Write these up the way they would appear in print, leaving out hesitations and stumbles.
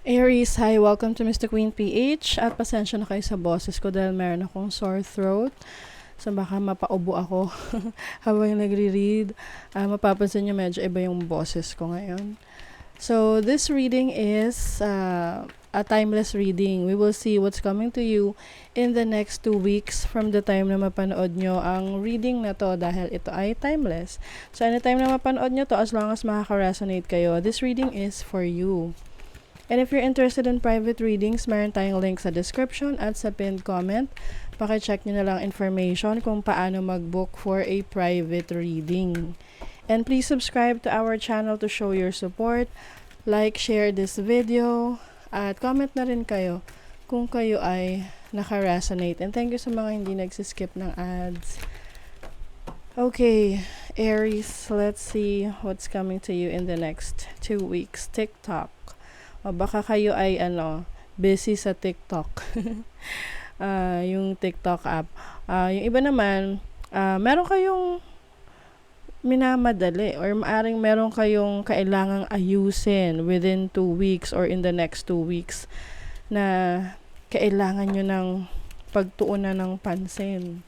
Aries, hi! Welcome to Mr. Queen PH. At pasensya na kayo sa boses ko dahil meron akong sore throat. So baka mapaubo ako habang nagre-read. Mapapansin nyo medyo iba yung boses ko ngayon. So this reading is a timeless reading. We will see what's coming to you in the next 2 weeks from the time na mapanood nyo ang reading na to dahil ito ay timeless. So anytime na mapanood nyo to, as long as makaka-resonate kayo, this reading is for you. And if you're interested in private readings, meron tayong link sa description at sa pinned comment. Paki-check nyo na lang information kung paano mag-book for a private reading. And please subscribe to our channel to show your support. Like, share this video, at comment na rin kayo kung kayo ay naka-resonate. And thank you sa mga hindi nagsiskip ng ads. Okay, Aries, let's see what's coming to you in the next 2 weeks. TikTok. O baka kayo ay busy sa TikTok. Yung TikTok app. Yung iba naman, meron kayong minamadali or maaring meron kayong kailangang ayusin within 2 weeks or in the next 2 weeks na kailangan nyo ng pagtuunan ng pansin.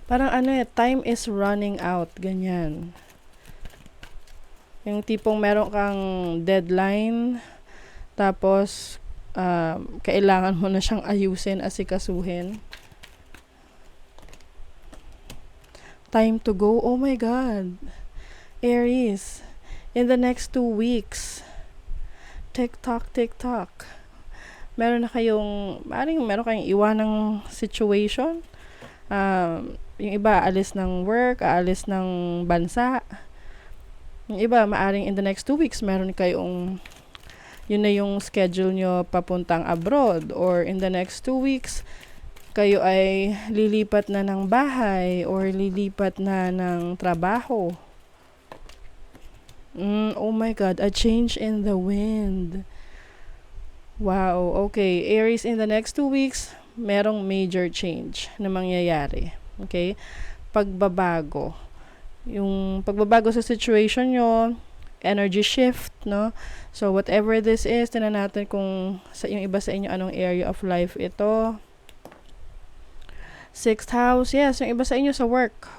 Parang time is running out, ganyan. Yung tipong meron kang deadline, tapos kailangan mo na siyang ayusin, asikasuhin. Time to go. Oh my God. Aries, in the next 2 weeks, TikTok. Meron kayong iwanang situation. Yung iba, alis ng work, alis ng bansa. Yung iba, maaring in the next 2 weeks, meron kayong, yun na yung schedule nyo papuntang abroad. Or in the next 2 weeks, kayo ay lilipat na ng bahay or lilipat na ng trabaho. Oh my God, a change in the wind. Wow, okay. Aries, in the next 2 weeks, merong major change na mangyayari. Okay? Pagbabago. Yung pagbabago sa situation nyo, energy shift, no? So, whatever this is, tinan natin kung yung iba sa inyo, anong area of life ito. 6th house, yes, yung iba sa inyo sa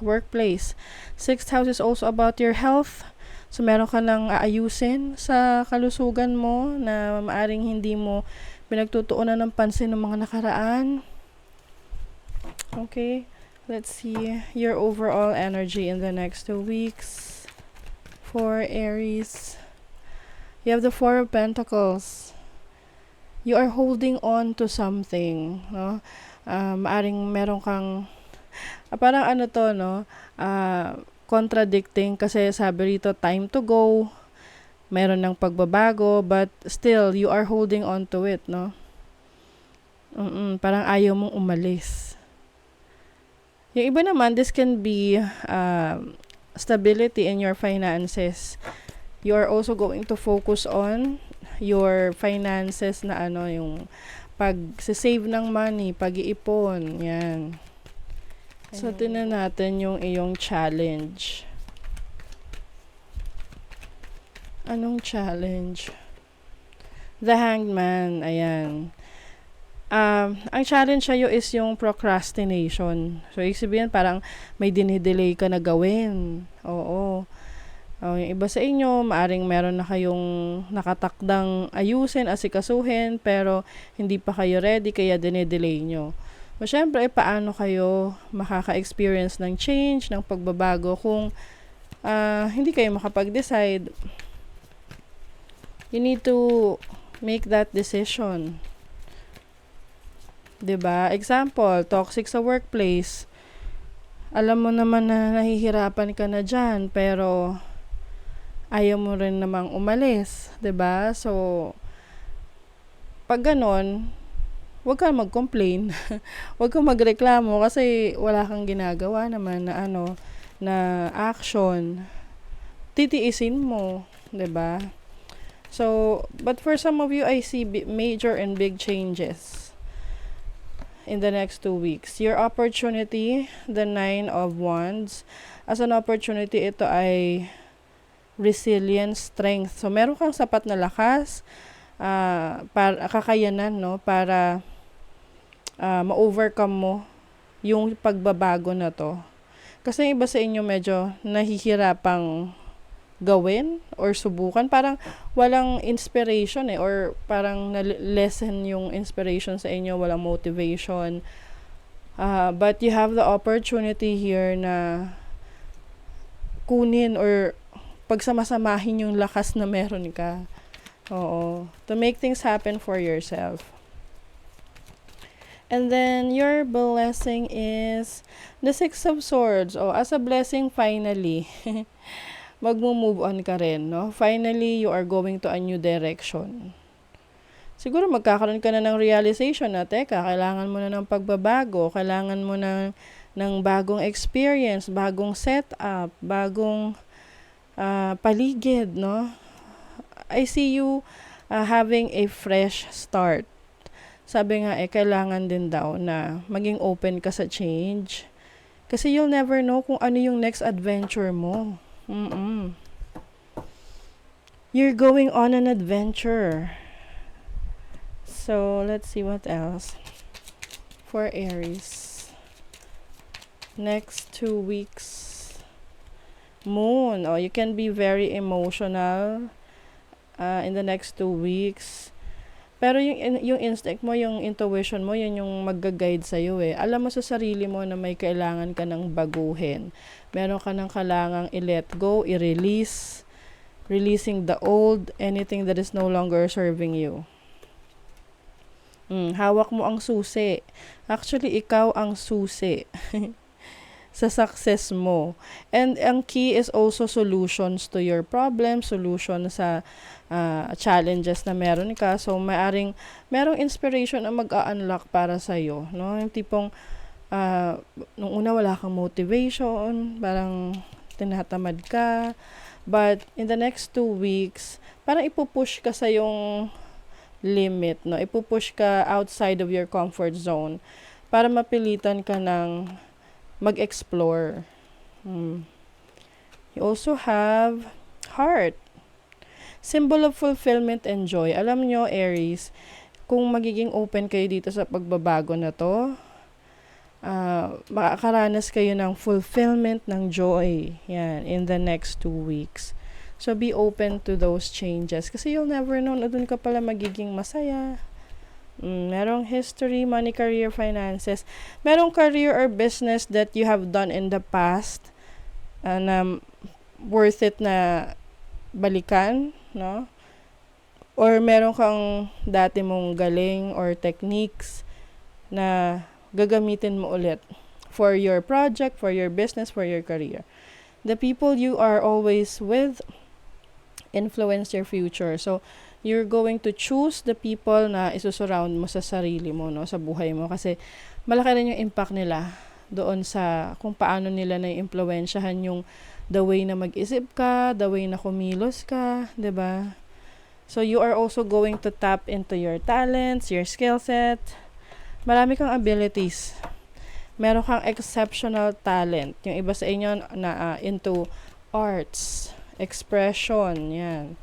workplace. 6th house is also about your health. So, meron ka lang aayusin sa kalusugan mo na maaring hindi mo pinagtutuunan ng pansin ng mga nakaraan. Okay. Let's see your overall energy in the next 2 weeks for Aries. You have the 4 of Pentacles. You are holding on to something, no? Maaring meron kang parang contradicting kasi sabi rito time to go. Meron ng pagbabago but still you are holding on to it, no? Parang ayaw mong umalis. Yung iba naman, this can be stability in your finances. You are also going to focus on your finances na yung pag-save ng money, pag-iipon, yan. So, tinan natin yung iyong challenge. Anong challenge? The Hanged Man, ayan. Ang challenge sa'yo is yung procrastination. So, ibig sabihin, parang may dinidelay ka na gawin. Oo. Yung iba sa inyo, maaring meron na kayong nakatakdang ayusin, asikasuhin, pero hindi pa kayo ready, kaya dinidelay nyo. So, syempre, paano kayo makaka-experience ng change, ng pagbabago kung hindi kayo makapag-decide? You need to make that decision. 'Diba? Example, toxic sa workplace. Alam mo naman na nahihirapan ka na dyan, pero ayaw mo rin namang umalis. 'Diba? So, pag ganon, huwag kang mag-complain. Huwag kang magreklamo kasi wala kang ginagawa naman na na action. Titiisin mo. 'Diba? So, but for some of you, I see major and big changes in the next 2 weeks. Your opportunity, the 9 of Wands, as an opportunity, ito ay resilience, strength. So, meron kang sapat na lakas, para kakayanan, no, para ma-overcome mo yung pagbabago na to. Kasi yung iba sa inyo medyo nahihirapang gawin or subukan, parang walang inspiration or parang lessen yung inspiration sa inyo, walang motivation. But you have the opportunity here na kunin or pagsamasamahin yung lakas na meron ka. Oo. To make things happen for yourself. And then, your blessing is the Six of Swords. As a blessing, finally, magmo-move on ka rin, no? Finally, you are going to a new direction. Siguro magkakaroon ka na ng realization na, teka, kailangan mo na ng pagbabago, kailangan mo na ng bagong experience, bagong setup, bagong paligid, no? I see you having a fresh start. Sabi nga kailangan din daw na maging open ka sa change. Kasi you'll never know kung ano yung next adventure mo. You're going on an adventure. So, let's see what else. For Aries. Next 2 weeks. Moon. You can be very emotional in the next 2 weeks. Pero yung instinct mo, yung intuition mo, yun yung mag-guide sa'yo Alam mo sa sarili mo na may kailangan ka ng baguhin. Meron ka ng kailangang i-let go, i-release, releasing the old, anything that is no longer serving you. Hawak mo ang susi. Actually, ikaw ang susi sa success mo. And ang key is also solutions to your problem, solution sa challenges na meron ka. So, merong inspiration na mag-a-unlock para sa'yo. No? Yung tipong, nung una wala kang motivation, parang tinatamad ka. But, in the next 2 weeks, parang ipupush ka sa yung limit. No? Ipupush ka outside of your comfort zone para mapilitan ka ng mag-explore. You also have heart. Symbol of fulfillment and joy. Alam nyo, Aries, kung magiging open kayo dito sa pagbabago na to, makakaranas kayo ng fulfillment, ng joy. Yan, in the next 2 weeks. So, be open to those changes. Kasi you'll never know na dun ka pala magiging masaya. Merong history, money, career, finances. Merong career or business that you have done in the past na worth it na balikan, no? Or meron kang dati mong galing or techniques na gagamitin mo ulit for your project, for your business, for your career. The people you are always with influence your future. So, you're going to choose the people na isusurround mo sa sarili mo, no? Sa buhay mo. Kasi malaki rin yung impact nila doon sa kung paano nila na-impluwensyahan yung the way na mag-isip ka, the way na kumilos ka, 'di ba? So, you are also going to tap into your talents, your skill set. Marami kang abilities. Meron kang exceptional talent. Yung iba sa inyo na into arts, expression, yan.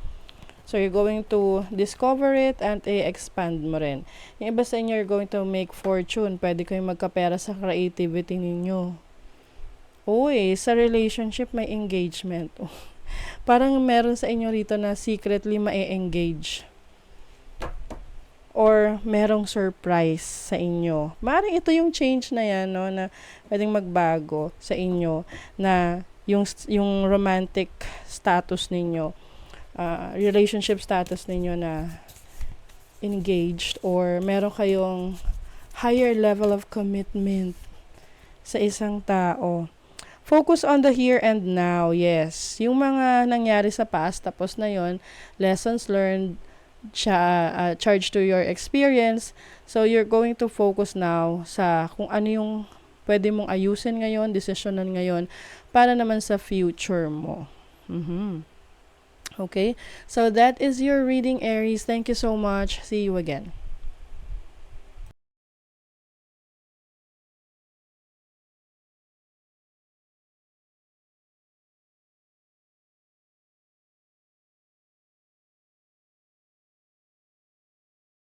So, you're going to discover it and i-expand mo rin. Yung iba sa inyo, you're going to make fortune. Pwede kayong magkapera sa creativity ninyo. Uy, sa relationship may engagement. Parang meron sa inyo rito na secretly ma-engage. Or merong surprise sa inyo. Maaaring ito yung change na yan, no, na pwedeng magbago sa inyo na yung romantic status ninyo, relationship status ninyo na engaged or meron kayong higher level of commitment sa isang tao. Focus on the here and now, yes. Yung mga nangyari sa past, tapos na yon, lessons learned, charge to your experience. So, you're going to focus now sa kung ano yung pwede mong ayusin ngayon, desisyonan ngayon, para naman sa future mo. Okay? So, that is your reading, Aries. Thank you so much. See you again.